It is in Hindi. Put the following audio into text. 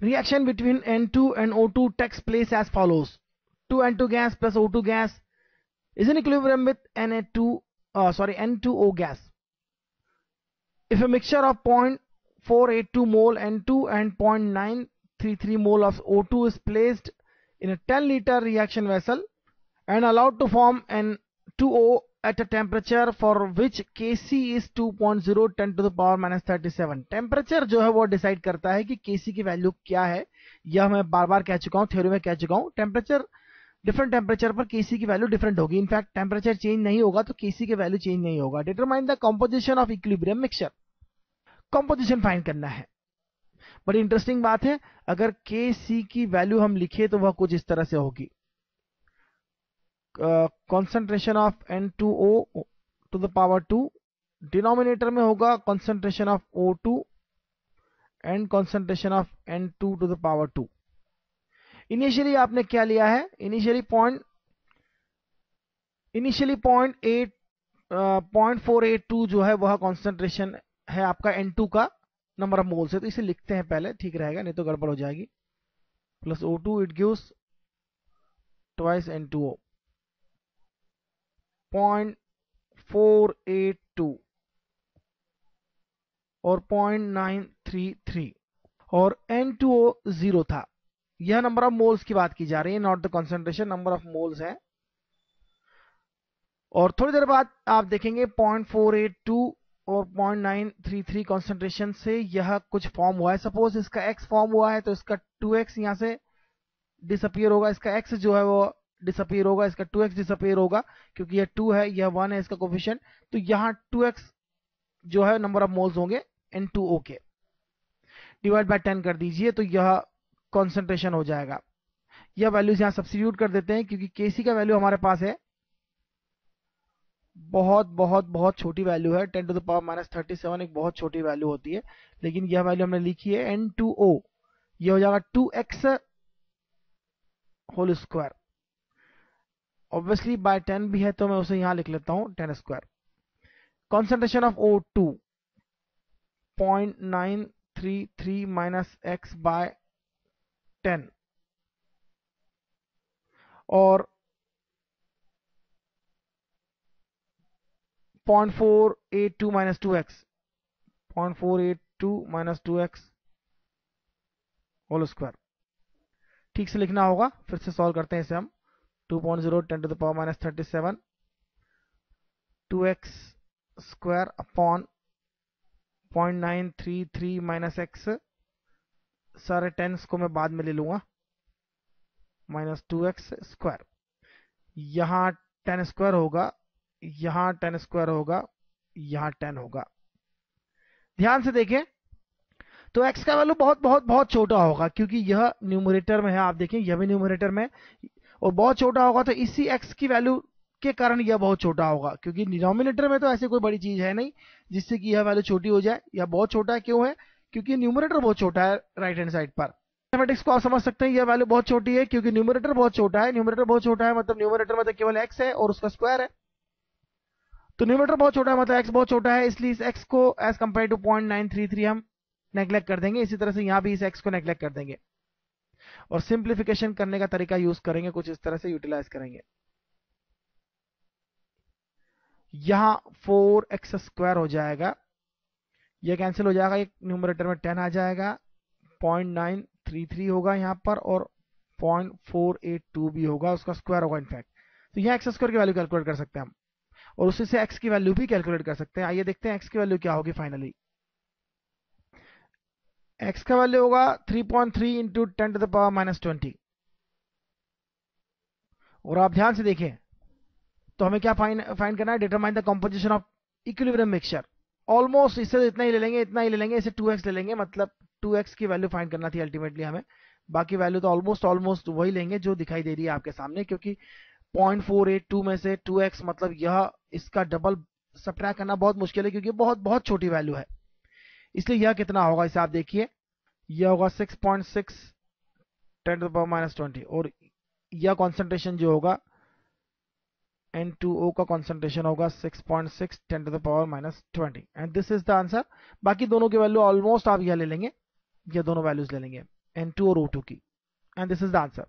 Reaction between N2 and O2 takes place as follows. 2N2 gas plus O2 gas is in equilibrium with N2O gas. If a mixture of 0.482 mole N2 and 0.933 mole of O2 is placed in a 10-liter reaction vessel and allowed to form N2O at a temperature for which Kc is 2.0 10 to the power minus 37. Temperature जो है वो डिसाइड करता है कि Kc की वैल्यू क्या है. यह मैं बार बार कह चुका हूं, थ्योरी में कह चुका हूं. टेम्परेचर डिफरेंट टेम्परेचर पर Kc की वैल्यू डिफरेंट होगी. इनफैक्ट टेम्परेचर चेंज नहीं होगा तो Kc की वैल्यू चेंज नहीं होगा. Determine the composition of equilibrium mixture. Composition find करना है. बड़ी इंटरेस्टिंग बात है. अगर Kc की वैल्यू हम लिखे तो वह कुछ इस तरह से होगी. concentration of N2O to the power 2, denominator में होगा concentration of O2 and concentration of N2 to the power 2. Initially आपने क्या लिया है? इनिशियली 0.482 जो है वह concentration है आपका N2 का नंबर ऑफ मोल्स है. तो इसे लिखते हैं पहले, ठीक रहेगा, नहीं तो गड़बड़ हो जाएगी. Plus O2 it gives twice N2O. 0.482 और 0.933 और N2O 0 था. यह नंबर ऑफ मोल्स की बात की जा रही है, not the concentration. Number of moles है. और थोड़ी देर बाद आप देखेंगे 0.482 और 0.933 कंसंट्रेशन से यह कुछ फॉर्म हुआ है. सपोज इसका x फॉर्म हुआ है तो इसका 2x यहां से डिसअपियर होगा. इसका x जो है वो डिसअपियर होगा. इसका 2x डिसअपियर होगा क्योंकि यह 2 है, यह 1 है इसका कोफिशिएंट. तो यहां 2x जो है नंबर ऑफ मोल्स होंगे N2O के. डिवाइड बाय 10 कर दीजिए तो यह कंसंट्रेशन हो जाएगा. यह वैल्यूज यहां सब्स्टिट्यूट कर देते हैं क्योंकि Kc का वैल्यू हमारे पास है बहुत बहुत बहुत छोटी वैल्यू है. 10 टू द पावर माइनस 37 एक बहुत छोटी वैल्यू होती है. लेकिन यह वैल्यू हमने लिखी है N2O. यह हो जाएगा 2x whole square. Obviously bye 10 भी है तो मैं उसे यहां लिख लेता हूं 10 square. Concentration of O2 0.933 minus x by 10 और 0.482 minus 2x 0.482 minus 2x whole square. ठीक से लिखना होगा. फिर से सॉल्व करते हैं इसे हम. 2.0 10 to the power minus 37 2x square upon 0.933 minus x. सारे टेंस को मैं बाद में ले लूंगा. Minus 2x square. यहां 10 स्क्वायर होगा, यहां 10 स्क्वायर होगा, यहां 10 होगा. ध्यान से देखें तो x का वैल्यू बहुत बहुत बहुत छोटा होगा क्योंकि यह न्यूमरेटर में है. आप देखें यह भी न्यूमरेटर में और बहुत छोटा होगा. तो इसी x की वैल्यू के कारण यह बहुत छोटा होगा क्योंकि डिनोमिनेटर में तो ऐसी कोई बड़ी चीज है नहीं जिससे कि यह वैल्यू छोटी हो जाए. यह बहुत छोटा है. क्यों है? क्योंकि न्यूमरेटर बहुत छोटा है राइट हैंड साइड पर. मैथमेटिक्स को आप समझ सकते हैं. यह वैल्यू बहुत छोटी है क्योंकि न्यूमरेटर बहुत छोटा है. न्यूमरेटर बहुत छोटा है मतलब न्यूमरेटर में तो केवल x है और उसका स्क्वायर है. तो न्यूमरेटर बहुत छोटा है मतलब x बहुत छोटा है. इसलिए इस x को एज कंपेयर टू 0.933 हम नेग्लेक्ट कर देंगे. इसी तरह से यहां भी इस x को नेग्लेक्ट कर देंगे और सिंप्लीफिकेशन करने का तरीका यूज करेंगे. कुछ इस तरह से यूटिलाइज करेंगे. यहां 4x स्क्वायर हो जाएगा. यह कैंसिल हो जाएगा. एक न्यूमरेटर में 10 आ जाएगा. 0.933 होगा यहां पर और 0.482 भी होगा. उसका स्क्वायर होगा इनफैक्ट. तो यहां x स्क्वायर की वैल्यू कैलकुलेट कर सकते हैं हम और उसी से x की वैल्यू भी कैलकुलेट कर सकते हैं. आइए देखते हैं x की वैल्यू क्या होगी फाइनली. x का वैल्यू होगा 3.3 into 10 to the power minus 20. और आप ध्यान से देखें तो हमें क्या फाइंड करना है? Determine the composition of equilibrium mixture. Almost इससे इतना ही ले लेंगे, इतना ही ले लेंगे. इसे 2x ले लेंगे मतलब 2x की वैल्यू फाइंड करना थी अल्टीमेटली हमें. बाकी वैल्यू तो ऑलमोस्ट वही लेंगे जो दिखाई दे रही है आपके सामने क्योंकि 0.482 में से 2x मतलब यह इसका डबल सब्ट्रैक्ट करना बहुत मुश्किल है क्योंकि बहुत बहुत छोटी वैल्यू है. इसलिए यह कितना होगा इसे आप देखिए. यह होगा 6.6 10 टू द पावर माइनस 20 और यह कॉन्सेंट्रेशन जो होगा N2O का कॉन्सेंट्रेशन होगा 6.6 10 to the power minus 20 and this is the answer. बाकी दोनों की वैल्यू ऑलमोस्ट आप यह ले लेंगे. यह दोनों वैल्यूज ले लेंगे. N2 और O2 की, and this is the answer.